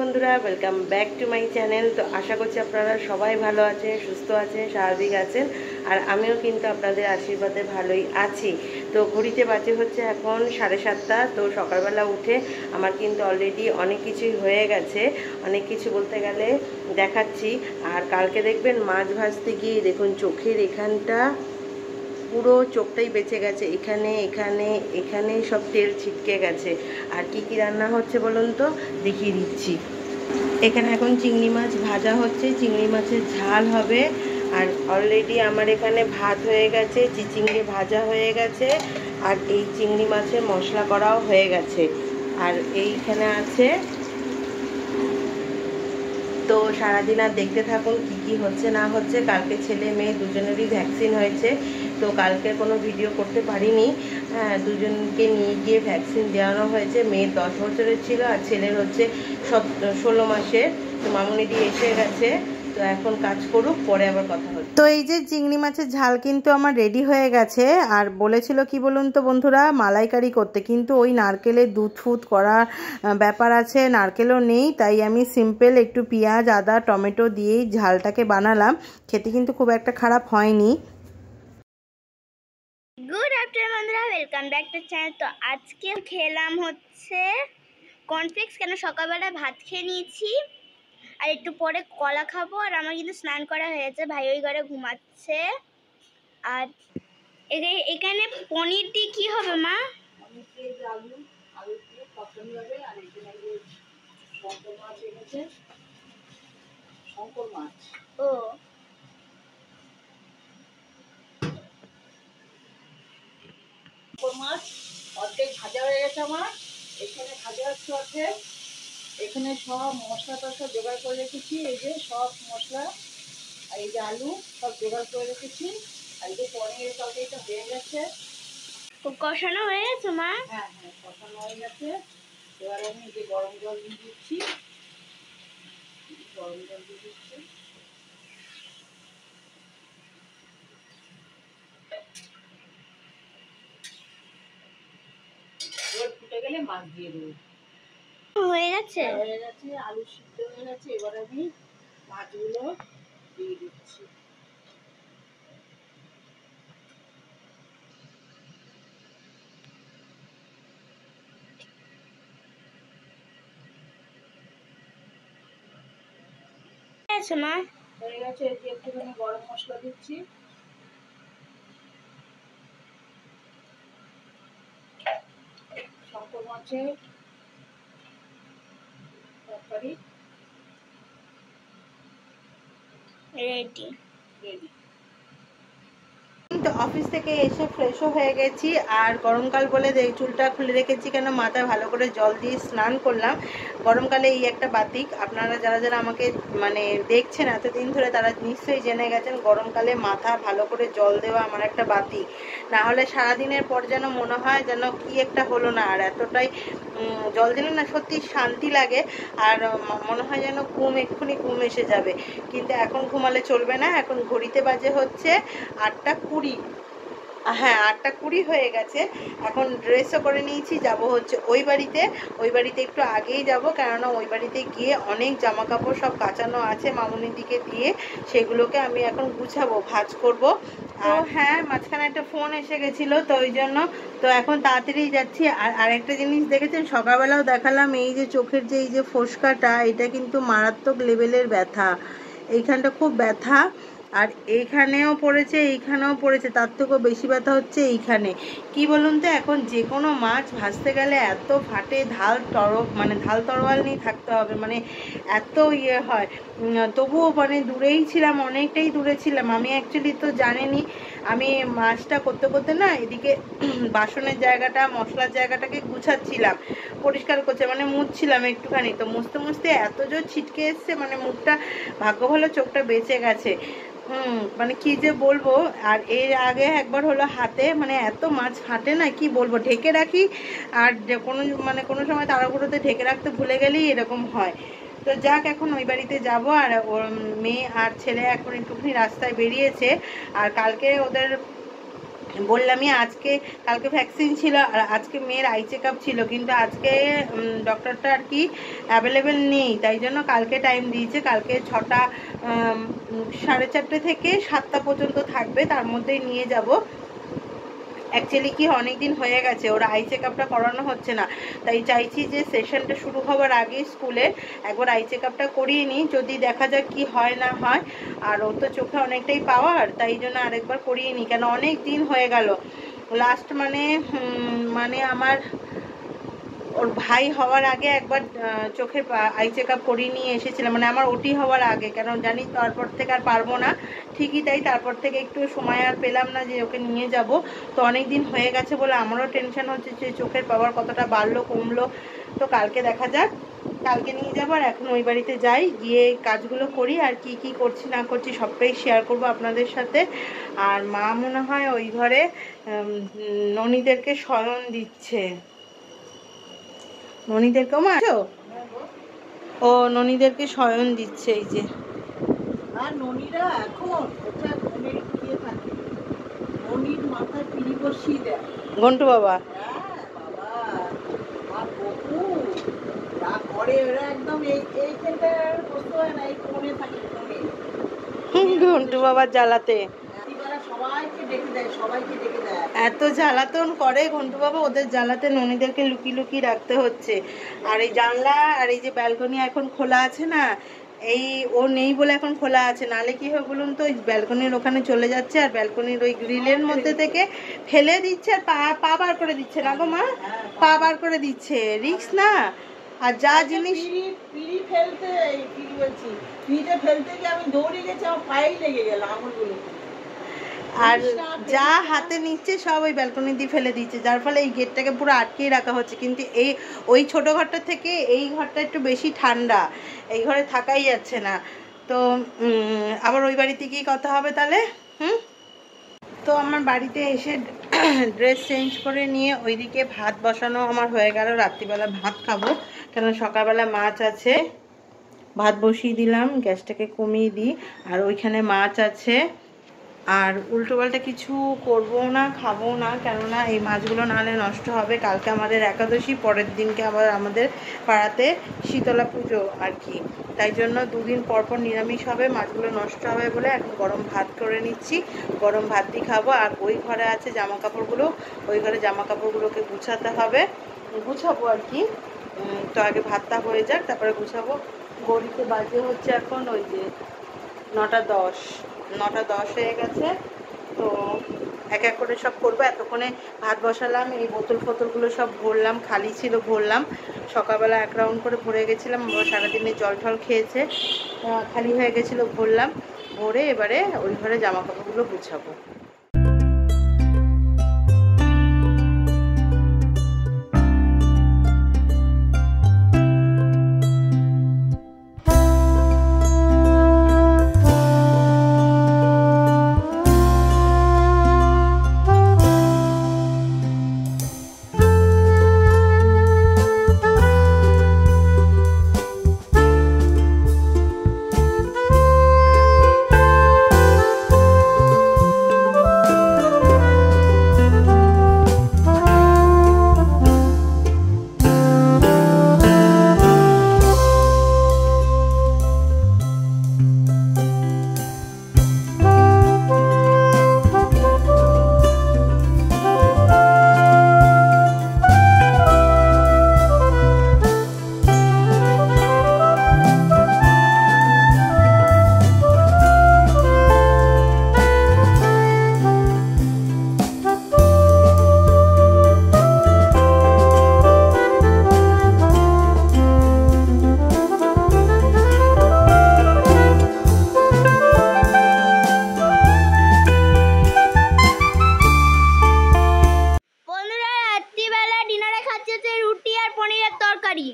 বন্ধুরা, welcome back to my channel. তো আশা করছি আপনারা সবাই ভালো আছেন, সুস্থ আছেন, স্বাভাবিক আছেন। আর আমিও কিন্তু আপনাদের আশীর্বাদে ভালোই আছি। তো ঘড়িতে বাজে হচ্ছে এখন 7:30। তো সকালবেলা উঠে আমার কিন্তু অলরেডি অনেক কিছুই হয়ে গেছে। অনেক কিছু বলতে গেলে দেখাচ্ছি। আর কালকে দেখবেন মাছ ভাজতে গিয়ে দেখুন চোখের এখানটা পুরো চোখটাই বেঁচে গেছে, এখানে এখানে এখানে সব তেল ছিটকে গেছে। আর কি কি রান্না হচ্ছে বলুন তো, দেখিয়ে দিচ্ছি। এখানে এখন চিংড়ি মাছ ভাজা হচ্ছে, চিংড়ি মাছের ঝাল হবে। আর অলরেডি আমার এখানে ভাত হয়ে গেছে, চিচিঙ্গে ভাজা হয়ে গেছে, আর এই চিংড়ি মাছের মশলা করাও হয়ে গেছে। আর এইখানে আছে। তো সারাদিন আর দেখতে থাকুন কি কি হচ্ছে না হচ্ছে। কালকে ছেলে মেয়ে দুজনেরই ভ্যাকসিন হয়েছে। তো কালকে কোনো ভিডিও করতে পারিনি। দুজনকে নিয়ে গিয়ে ভ্যাকসিন দেওয়ানো হয়েছে। মেয়ের 10 বছরের ছিল আর ছেলের হচ্ছে 16 মাসের। তো মামুনিদি এসে গেছে। তো এখন কাজ করুক, পরে আবার কথা হবে। তো এই যে চিংড়ি মাছের ঝাল কিন্তু আমার রেডি হয়ে গেছে। আর বলেছিল কি বলুন তো বন্ধুরা, মালাইকারি করতে, কিন্তু ওই নারকেলের দুধ ফুট করা ব্যাপার আছে, নারকেলও নেই। তাই আমি সিম্পল একটু পেঁয়াজ, আদা, টমেটো দিয়েই ঝালটাকে বানালাম। খেতে কিন্তু খুব একটা খারাপ হয়নি। গুড আফটারনুন বন্ধুরা, ওয়েলকাম ব্যাক টু চ্যানেল। তো আজকে খেলাম হচ্ছে কর্নফ্লেক্স, কেন সকালবেলা ভাত খেয়ে নিয়েছি আর একটু পরে কলা খাবো। আর আমার কিন্তু স্নান করা হয়েছে, ভাই ওই ঘরে ঘুমাচ্ছে। আর এখানে পনির দিয়ে কি হবে মা? ও মাছ অর্ধেক ভাজা হয়ে গেছে আমার। এখানে ভাজা হচ্ছে অর্ধেক। এখানে সব মশলা টশলা জোগাড় করে রেখেছি। এই যে সব মশলা আর এই যে আলু সব জোগাড় করে রেখেছি। আর এই যে পনিরের তরকারিটা হয়ে গেছে। কষানো হয়ে গেছে মা? হ্যাঁ হ্যাঁ, কষানো হয়ে গেছে। এবার আমি যে গরম জল দিয়ে দিচ্ছি, গরম জল দিয়ে দিচ্ছি। এবার ফুটে গেলে মাছ দিয়ে দেবো। হয়ে গেছে, হয়ে গেছে, আলু সিদ্ধ হয়ে গেছে। এবার আমি মাছগুলো দিয়ে দিচ্ছি। মা হয়ে গেছে। এই যে একটুখানি গরম মশলা দিচ্ছি। শঙ্কর মাছের তরকারি রেডি। রেডি। তো অফিস থেকে এসে ফ্রেশও হয়ে গেছি। আর গরমকাল বলে চুলটা খুলে রেখেছি, কেন মাথায় ভালো করে জল দিয়ে স্নান করলাম। গরমকালে এই একটা বাতিক, আপনারা যারা যারা আমাকে মানে দেখছেন এতদিন ধরে তারা নিশ্চয়ই জেনে গেছেন, গরমকালে মাথা ভালো করে জল দেওয়া আমার একটা বাতিক। না হলে সারাদিনের পর যেন মনে হয় যেন কি একটা হলো না। আর এতটাই জল দিলে না সত্যি শান্তি লাগে। আর মনে হয় যেন এক্ষুনি ঘুম এসে যাবে। কিন্তু এখন ঘুমালে চলবে না। এখন ঘড়িতে বাজে হচ্ছে 8:20। হ্যাঁ, 8:20 হয়ে গেছে। এখন ড্রেসও করে নিয়েছি, যাব হচ্ছে ওই বাড়িতে একটু আগেই যাব, কেননা ওই বাড়িতে গিয়ে অনেক জামা কাপড় সব কাচানো আছে মামুনির দিকে দিয়ে, সেগুলোকে আমি এখন গুছাবো, ভাঁজ করব। তো হ্যাঁ, মাঝখানে একটা ফোন এসে গেছিলো, তো ওই জন্য তো এখন তাড়াতাড়ি যাচ্ছি। আর আরেকটা জিনিস দেখেছেন, সকালবেলাও দেখালাম, এই যে চোখের যে এই যে ফোসকাটা, এটা কিন্তু মারাত্মক লেভেলের ব্যথা। এইখানটা খুব ব্যথা। আর এইখানেও পড়েছে, তার থেকেও বেশি ব্যথা হচ্ছে এইখানে। কি বলুন তো, এখন যে কোনো মাছ ভাজতে গেলে এত ফাটে, ঢাল তরোয়াল নিয়ে থাকতে হবে, মানে এত হয়। তবুও মানে দূরেই ছিলাম, অনেকটাই দূরে ছিলাম আমি। অ্যাকচুয়ালি তো জানেনই, আমি মাছটা করতে করতে না এদিকে বাসনের জায়গাটা, মশলার জায়গাটাকে গুছাচ্ছিলাম, পরিষ্কার করছে, মানে মুছছিলাম একটুখানি। তো মুছতে এত জোর ছিটকে এসছে, মানে মুখটা, ভাগ্য ভালো চোখটা বেঁচে গেছে। মানে কি যে বলবো। আর এর আগে একবার হলো হাতে, মানে এত মাছ ফাটে না, কি বলবো, ঢেকে রাখি। আর কোনো সময় তাড়াহুড়োতে ঢেকে রাখতে ভুলে গেলেই এরকম হয়। তো যাক, এখন ওই বাড়িতে যাব। আর ওর মেয়ে আর ছেলে এখন একটুখানি রাস্তায় বেরিয়েছে। আর কালকে ওদের বললামই আজকে, কালকে ভ্যাকসিন ছিল আর আজকে মেয়ের আই চেক আপ ছিল, কিন্তু আজকে ডক্টরটা আর কি অ্যাভেলেবেল নেই, তাই জন্য কালকে টাইম দিয়েছে। কালকে 6টা 4:30 থেকে 7টা পর্যন্ত থাকবে, তার মধ্যেই নিয়ে যাব। অ্যাকচুয়ালি কি অনেক দিন হয়ে গেছে ওরা আই চেক আপটা করানো হচ্ছে না, তাই চাইছি যে সেশনটা শুরু হওয়ার আগে স্কুলে একবার আই চেক আপটা করিয়ে নিই, যদি দেখা যাক কি হয় না হয়। আর ওর তো চোখে অনেকটাই পাওয়ার, তাই জন্য আরেকবার করিয়ে নিই, কেন অনেক দিন হয়ে গেল। লাস্ট মানে আমার ওর ভাই হওয়ার আগে একবার চোখের আই চেক আপ করিয়ে নিয়ে এসেছিলাম, মানে আমার ওটি হওয়ার আগে, কেন জানি তারপর থেকে আর পারবো না। ঠিকই তাই, তারপর থেকে একটু সময় আর পেলাম না যে ওকে নিয়ে যাব। তো অনেক দিন হয়ে গেছে বলে আমারও টেনশন হচ্ছে যে চোখের পাওয়ার কতটা বাড়লো কমলো। তো কালকে দেখা যাক, কালকে নিয়ে যাবো। আর এখন ওই বাড়িতে যাই, গিয়ে কাজগুলো করি, আর কি কি করছি না করছি সবটাই শেয়ার করব আপনাদের সাথে। আর মা মনে হয় ওই ঘরে ননীদেরকে শয়ন দিচ্ছে। ননীদেরকেও মা আছো? ও ননীদেরকে শয়ন দিচ্ছে, এই যে। আর ননীরা এখন ওটা ঘুমের গিয়ে থাকে, ননীর মাথায় পিড়ি বসিয়ে দেয়। ঘন্টু বাবা হ্যাঁ বাবা, আর বহু যা করে ওরা, একদম এইখানটা বসতে হয় না, এই কোণে থাকে, কোণে। ঘন্টু বাবার জ্বালাতে সবাইকে ডেকে দেয়, সবাইকে ডেকে দেয়। এত জ্বালাতন করে ঘন্টু বাবা, ওদের জ্বালাতে ননীদেরকে লুকিয়ে লুকিয়ে রাখতে হচ্ছে। আর এই জানলা আর এই যে ব্যালকনি এখন খোলা আছে না, এই ও নেই বলে এখন খোলা আছে, নালে কি হয় বলুন তো, ওই ব্যালকনির ওখানে চলে যাচ্ছে আর ব্যালকনির ওই গ্রিলের মধ্যে থেকে ফেলে দিচ্ছে, আর পা বার করে দিচ্ছে না গো মা, পা বার করে দিচ্ছে, রিস্ক না। আর যা জিনিস পিড়ি ফেলতে, পিড়ি বলছি, পিড়িটা ফেলতে গিয়ে আমি দৌড়ে গেছি, আমার পায়েই লেগে গেল আঙুলগুলো। আর যা হাতে নিচ্ছে সব ওই ব্যালকনি দিয়ে ফেলে দিচ্ছে, যার ফলে এই গেটটাকে পুরো আটকেই রাখা হচ্ছে। কিন্তু এই ওই ছোট ঘরটা থেকে এই ঘরটা একটু বেশি ঠান্ডা, এই ঘরে থাকাই যাচ্ছে না। তো আবার ওই বাড়িতে গিয়ে কথা হবে তাহলে। তো আমার বাড়িতে এসে ড্রেস চেঞ্জ করে নিয়ে ওইদিকে ভাত বসানো আমার হয়ে গেল, রাত্রিবেলা ভাত খাবো, কেন সকালবেলা মাছ আছে। ভাত বসিয়ে দিলাম, গ্যাসটাকে কমিয়ে দিই। আর ওইখানে মাছ আছে, আর উল্টোপাল্টা কিছু করবো না, খাবো না, কেননা এই মাছগুলো নাহলে নষ্ট হবে। কালকে আমাদের একাদশী, পরের দিনকে আবার আমাদের পাড়াতে শীতলা পুজো আর কি, তাই জন্য 2 দিন পর পর নিরামিষ হবে, মাছগুলো নষ্ট হবে বলে এখন গরম ভাত করে নিচ্ছি, গরম ভাত দিয়ে খাবো। আর ওই ঘরে আছে জামা কাপড়গুলো, ওই ঘরে জামা কাপড়গুলোকে গুছাতে হবে, গুছাবো আর কি। তো আগে ভাতটা হয়ে যাক, তারপরে গুছাবো। ঘড়িতে বাজে হচ্ছে এখন ওই যে 9টা 10 হয়ে গেছে। তো এক এক করে সব করবো। এতক্ষণে ভাত বসালাম, এই বোতল ফোতলগুলো সব ভরলাম, খালি ছিল ভরলাম, সকালবেলা 1 রাউন্ড করে ভরে গেছিলাম, সারাদিনে জল টল খেয়েছে, খালি হয়ে গেছিলো, ভরলাম, ভরে এবারে ওই ঘরে জামা কাপড়গুলো গুছাবো। বন্ধুরা রাত্রিবেলা ডিনারে খাচ্ছে হচ্ছে রুটি আর পনিরের তরকারি।